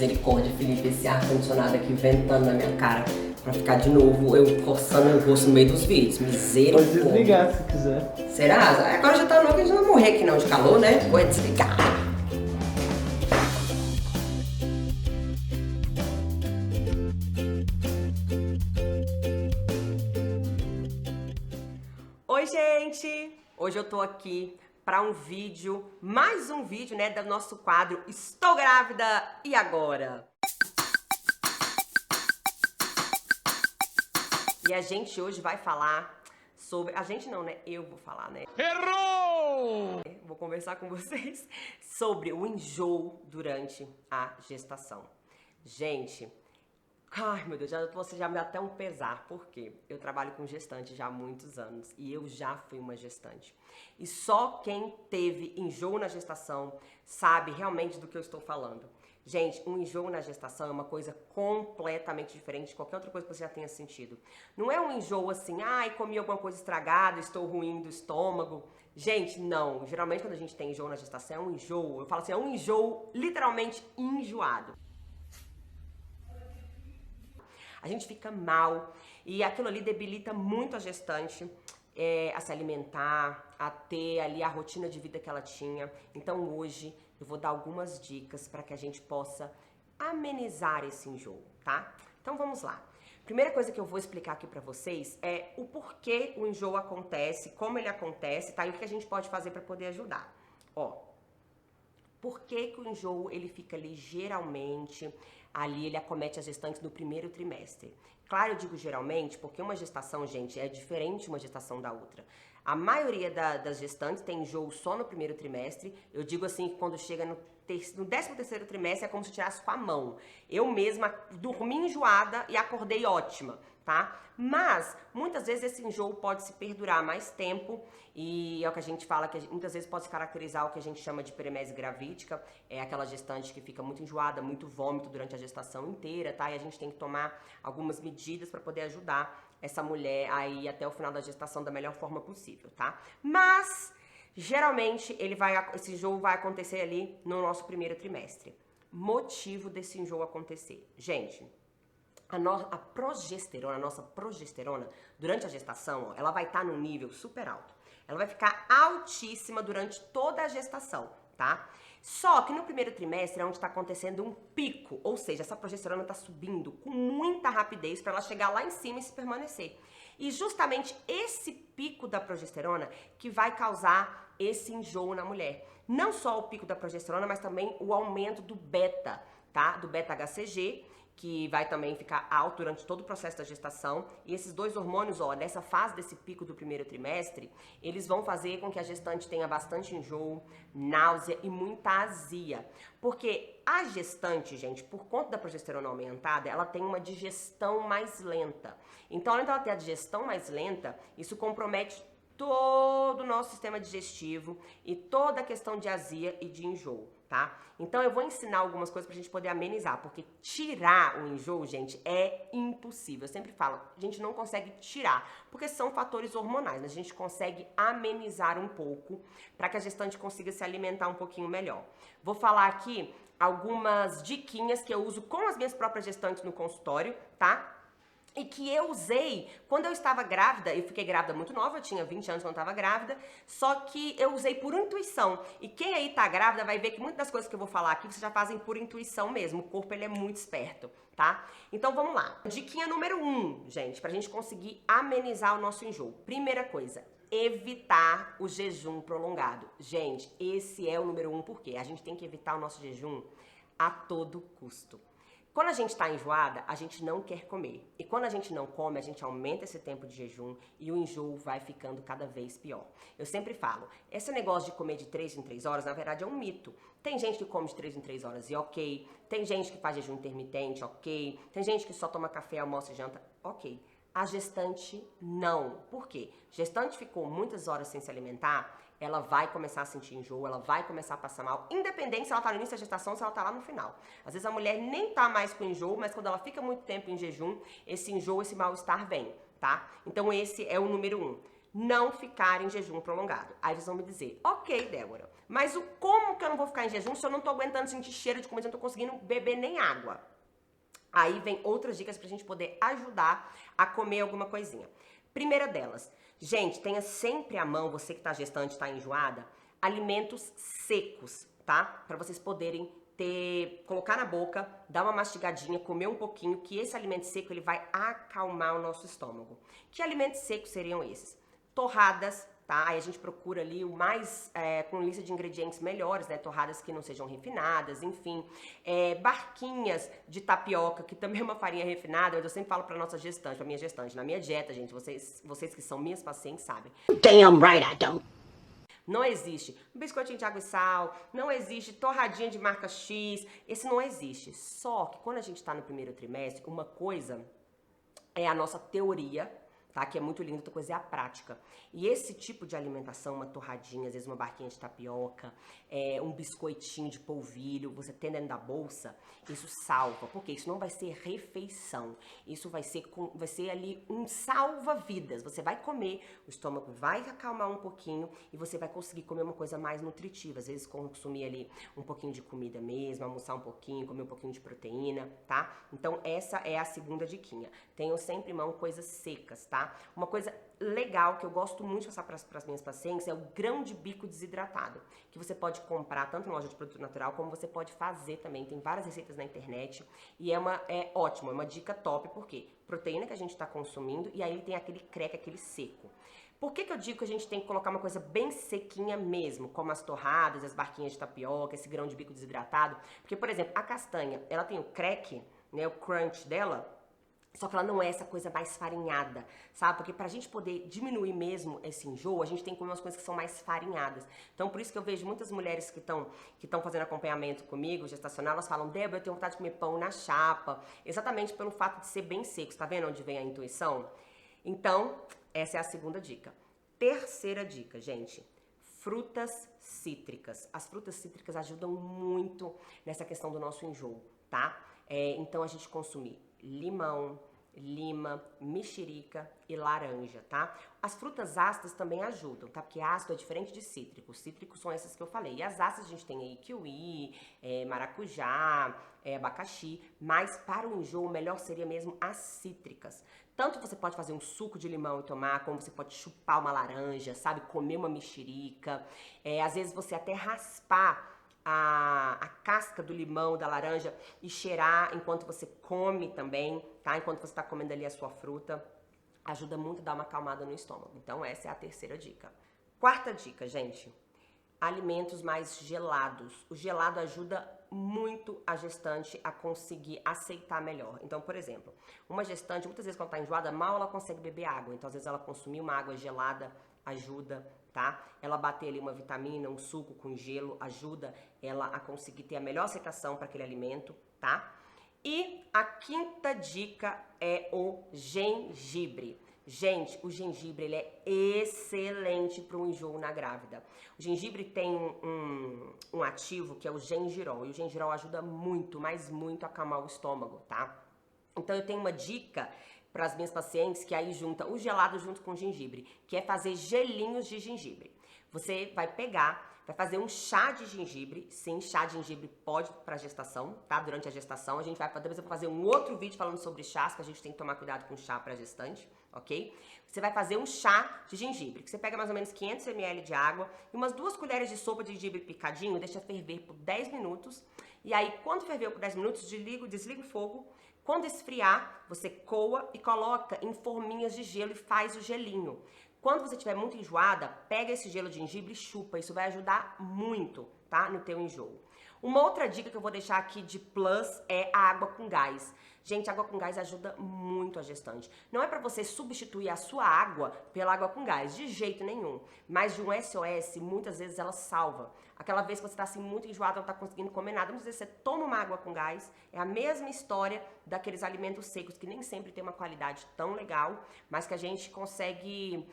misericórdia, Felipe, esse ar-condicionado aqui ventando na minha cara pra ficar de novo eu coçando o rosto no meio dos vídeos. Misericórdia. Pode desligar se quiser. Será? Agora já tá louco, a gente não vai morrer aqui não de calor, né? Vou desligar. Oi, gente! Hoje eu tô aqui para um vídeo, mais um vídeo, né, do nosso quadro Estou Grávida e Agora? E a gente hoje vai falar sobre... A gente não, né? Eu vou falar, né? Errou! Vou conversar com vocês sobre o enjoo durante a gestação. Gente... Ai, meu Deus, você já me dá até um pesar, porque eu trabalho com gestante já há muitos anos e eu já fui uma gestante. E só quem teve enjoo na gestação sabe realmente do que eu estou falando. Gente, um enjoo na gestação é uma coisa completamente diferente de qualquer outra coisa que você já tenha sentido. Não é um enjoo assim, ai, comi alguma coisa estragada, estou ruim do estômago. Gente, não. Geralmente quando a gente tem enjoo na gestação é um enjoo, eu falo assim, é um enjoo literalmente enjoado. A gente fica mal e aquilo ali debilita muito a gestante a se alimentar, a ter ali a rotina de vida que ela tinha. Então hoje eu vou dar algumas dicas para que a gente possa amenizar esse enjoo, tá? Então vamos lá. Primeira coisa que eu vou explicar aqui para vocês é o porquê o enjoo acontece, como ele acontece, tá? E o que a gente pode fazer para poder ajudar. Ó, por que o enjoo ele fica geralmente ali, ele acomete as gestantes no primeiro trimestre? Claro, eu digo geralmente porque uma gestação, gente, é diferente uma gestação da outra. A maioria das gestantes tem enjoo só no primeiro trimestre. Eu digo assim que quando chega no 13º trimestre é como se tirasse com a mão. Eu mesma dormi enjoada e acordei ótima, tá? Mas muitas vezes esse enjoo pode se perdurar mais tempo e é o que a gente fala que muitas vezes pode se caracterizar o que a gente chama de peremese gravídica, é aquela gestante que fica muito enjoada, muito vômito durante a gestação inteira, tá? E a gente tem que tomar algumas medidas para poder ajudar essa mulher aí até o final da gestação da melhor forma possível, tá? Mas geralmente esse enjoo vai acontecer ali no nosso primeiro trimestre. Motivo desse enjoo acontecer, gente. A nossa progesterona, durante a gestação, ó, ela vai estar num nível super alto. Ela vai ficar altíssima durante toda a gestação, tá? Só que no primeiro trimestre é onde está acontecendo um pico, ou seja, essa progesterona está subindo com muita rapidez para ela chegar lá em cima e se permanecer. E justamente esse pico da progesterona que vai causar esse enjoo na mulher. Não só o pico da progesterona, mas também o aumento do beta, tá? Do beta-HCG, que vai também ficar alto durante todo o processo da gestação. E esses dois hormônios, ó, nessa fase desse pico do primeiro trimestre, eles vão fazer com que a gestante tenha bastante enjoo, náusea e muita azia. Porque a gestante, gente, por conta da progesterona aumentada, ela tem uma digestão mais lenta. Então, além dela ter a digestão mais lenta, isso compromete todo o nosso sistema digestivo e toda a questão de azia e de enjoo, tá? Então eu vou ensinar algumas coisas pra gente poder amenizar, porque tirar o enjoo, gente, é impossível. Eu sempre falo, a gente não consegue tirar, porque são fatores hormonais, mas a gente consegue amenizar um pouco para que a gestante consiga se alimentar um pouquinho melhor. Vou falar aqui algumas diquinhas que eu uso com as minhas próprias gestantes no consultório, tá? E que eu usei quando eu estava grávida. Eu fiquei grávida muito nova, eu tinha 20 anos quando eu estava grávida, só que eu usei por intuição. E quem aí tá grávida vai ver que muitas das coisas que eu vou falar aqui vocês já fazem por intuição mesmo. O corpo, ele é muito esperto, tá? Então vamos lá. Diquinha número 1, gente, pra gente conseguir amenizar o nosso enjoo. Primeira coisa, evitar o jejum prolongado. Gente, esse é o número 1, porque a gente tem que evitar o nosso jejum a todo custo. Quando a gente está enjoada, a gente não quer comer. E quando a gente não come, a gente aumenta esse tempo de jejum e o enjoo vai ficando cada vez pior. Eu sempre falo, esse negócio de comer de 3 em 3 horas, na verdade, é um mito. Tem gente que come de 3 em 3 horas e ok. Tem gente que faz jejum intermitente, ok. Tem gente que só toma café, almoço e janta, ok. A gestante, não. Por quê? Gestante ficou muitas horas sem se alimentar, ela vai começar a sentir enjoo, ela vai começar a passar mal, independente se ela tá no início da gestação ou se ela tá lá no final. Às vezes a mulher nem tá mais com enjoo, mas quando ela fica muito tempo em jejum, esse enjoo, esse mal-estar vem, tá? Então esse é o número 1. Não ficar em jejum prolongado. Aí vocês vão me dizer, ok, Débora, Mas como que eu não vou ficar em jejum se eu não tô aguentando sentir cheiro de comida, eu não tô conseguindo beber nem água? Aí vem outras dicas pra gente poder ajudar a comer alguma coisinha. Primeira delas, gente, tenha sempre à mão, você que tá gestante, tá enjoada, alimentos secos, tá? Pra vocês poderem colocar na boca, dar uma mastigadinha, comer um pouquinho, que esse alimento seco ele vai acalmar o nosso estômago. Que alimentos secos seriam esses? Torradas, tá? Aí a gente procura ali o mais, com lista de ingredientes melhores, né? Torradas que não sejam refinadas, enfim. Barquinhas de tapioca, que também é uma farinha refinada, mas eu sempre falo pra nossa gestante, pra minha gestante, na minha dieta, gente, vocês que são minhas pacientes sabem. Damn right I don't. Não existe biscoitinho de água e sal, não existe torradinha de marca X, esse não existe. Só que quando a gente tá no primeiro trimestre, uma coisa é a nossa teoria, tá? Que é muito lindo, outra coisa é a prática. E esse tipo de alimentação, uma torradinha, às vezes uma barquinha de tapioca, um biscoitinho de polvilho, você tem dentro da bolsa, isso salva. Porque isso não vai ser refeição. Isso vai ser ali um salva-vidas. Você vai comer, o estômago vai acalmar um pouquinho e você vai conseguir comer uma coisa mais nutritiva. Às vezes consumir ali um pouquinho de comida mesmo, almoçar um pouquinho, comer um pouquinho de proteína, tá? Então essa é a segunda diquinha. Tenham sempre em mão coisas secas, tá? Uma coisa legal que eu gosto muito de passar para as minhas pacientes é o grão de bico desidratado, que você pode comprar tanto em loja de produto natural, como você pode fazer também. Tem várias receitas na internet e é ótimo, é uma dica top, porque proteína que a gente está consumindo e aí tem aquele creque, aquele seco. Por que eu digo que a gente tem que colocar uma coisa bem sequinha mesmo, como as torradas, as barquinhas de tapioca, esse grão de bico desidratado? Porque, por exemplo, a castanha, ela tem o creque, né, o crunch dela, só que ela não é essa coisa mais farinhada, sabe? Porque pra gente poder diminuir mesmo esse enjoo, a gente tem que comer umas coisas que são mais farinhadas. Então, por isso que eu vejo muitas mulheres que estão fazendo acompanhamento comigo, gestacional, elas falam, Débora, eu tenho vontade de comer pão na chapa. Exatamente pelo fato de ser bem seco. Tá vendo onde vem a intuição? Então, essa é a segunda dica. Terceira dica, gente. Frutas cítricas. As frutas cítricas ajudam muito nessa questão do nosso enjoo, tá? Então, a gente consumir limão, lima, mexerica e laranja, tá? As frutas ácidas também ajudam, tá? Porque ácido é diferente de cítrico. Os cítricos são essas que eu falei. E as ácidas a gente tem aí kiwi, maracujá, abacaxi. Mas para o enjoo, o melhor seria mesmo as cítricas. Tanto você pode fazer um suco de limão e tomar, como você pode chupar uma laranja, sabe? Comer uma mexerica. Às vezes você até raspar a casca do limão, da laranja e cheirar enquanto você come também, tá? Enquanto você tá comendo ali a sua fruta, ajuda muito a dar uma acalmada no estômago. Então essa é a terceira dica. Quarta dica, gente, alimentos mais gelados. O gelado ajuda muito a gestante a conseguir aceitar melhor. Então, por exemplo, uma gestante, muitas vezes quando tá enjoada, mal ela consegue beber água. Então, às vezes ela consumir uma água gelada ajuda, tá? Ela bater ali uma vitamina, um suco com gelo, ajuda ela a conseguir ter a melhor aceitação para aquele alimento, tá? E a quinta dica é o gengibre. Gente, o gengibre ele é excelente para o enjoo na grávida. O gengibre tem um ativo que é o gengirol, e o gengirol ajuda muito, mas muito a acalmar o estômago, tá? Então eu tenho uma dica para as minhas pacientes que aí junta o gelado junto com o gengibre, que é fazer gelinhos de gengibre. Você vai pegar, vai fazer um chá de gengibre. Sim, chá de gengibre pode para gestação, tá? Durante a gestação a gente vai depois eu vou fazer um outro vídeo falando sobre chás, que a gente tem que tomar cuidado com chá para gestante, ok? Você vai fazer um chá de gengibre, que você pega mais ou menos 500 ml de água e umas 2 colheres de sopa de gengibre picadinho, deixa ferver por 10 minutos. E aí, quando ferveu por 10 minutos, desliga o fogo. Quando esfriar, você coa e coloca em forminhas de gelo e faz o gelinho. Quando você estiver muito enjoada, pega esse gelo de gengibre e chupa. Isso vai ajudar muito, tá? No teu enjoo. Uma outra dica que eu vou deixar aqui de plus é a água com gás. Gente, água com gás ajuda muito a gestante. Não é pra você substituir a sua água pela água com gás, de jeito nenhum. Mas de um SOS, muitas vezes ela salva. Aquela vez que você tá assim muito enjoada, não tá conseguindo comer nada, muitas vezes você toma uma água com gás, é a mesma história daqueles alimentos secos, que nem sempre tem uma qualidade tão legal, mas que a gente consegue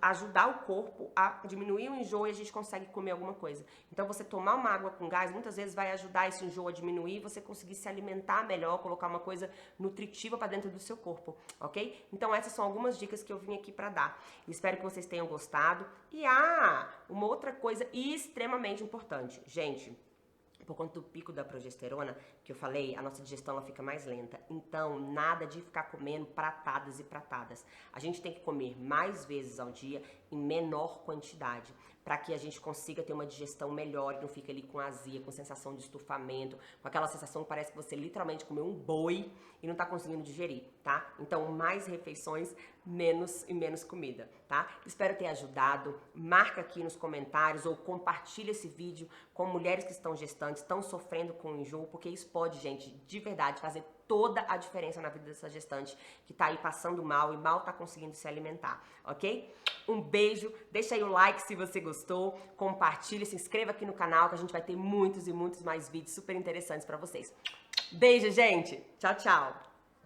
ajudar o corpo a diminuir o enjoo e a gente consegue comer alguma coisa. Então você tomar uma água com gás, muitas vezes vai ajudar esse enjoo a diminuir, você conseguir se alimentar melhor, colocar colocar uma coisa nutritiva para dentro do seu corpo, ok? Então essas são algumas dicas que eu vim aqui para dar. Espero que vocês tenham gostado. E uma outra coisa extremamente importante, gente. Por conta do pico da progesterona, que eu falei, a nossa digestão ela fica mais lenta. Então, nada de ficar comendo pratadas e pratadas. A gente tem que comer mais vezes ao dia, em menor quantidade, para que a gente consiga ter uma digestão melhor e não fique ali com azia, com sensação de estufamento, com aquela sensação que parece que você literalmente comeu um boi e não tá conseguindo digerir, tá? Então, mais refeições, menos comida, tá? Espero ter ajudado. Marca aqui nos comentários ou compartilha esse vídeo com mulheres que estão gestantes, estão sofrendo com enjoo, porque isso pode, gente, de verdade, fazer toda a diferença na vida dessa gestante que tá aí passando mal e mal tá conseguindo se alimentar, ok? Um beijo, deixa aí o like se você gostou, compartilha, se inscreva aqui no canal que a gente vai ter muitos e muitos mais vídeos super interessantes pra vocês. Beijo, gente! Tchau, tchau!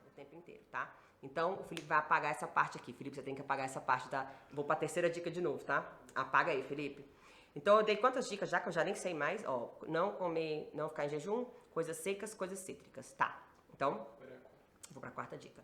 O tempo inteiro, tá? Então, o Felipe vai apagar essa parte aqui. Felipe, você tem que apagar essa parte, tá? Vou pra terceira dica de novo, tá? Apaga aí, Felipe. Então, eu dei quantas dicas já que eu já nem sei mais? Ó, não comer, não ficar em jejum, coisas secas, coisas cítricas. Tá. Então, vou pra quarta dica.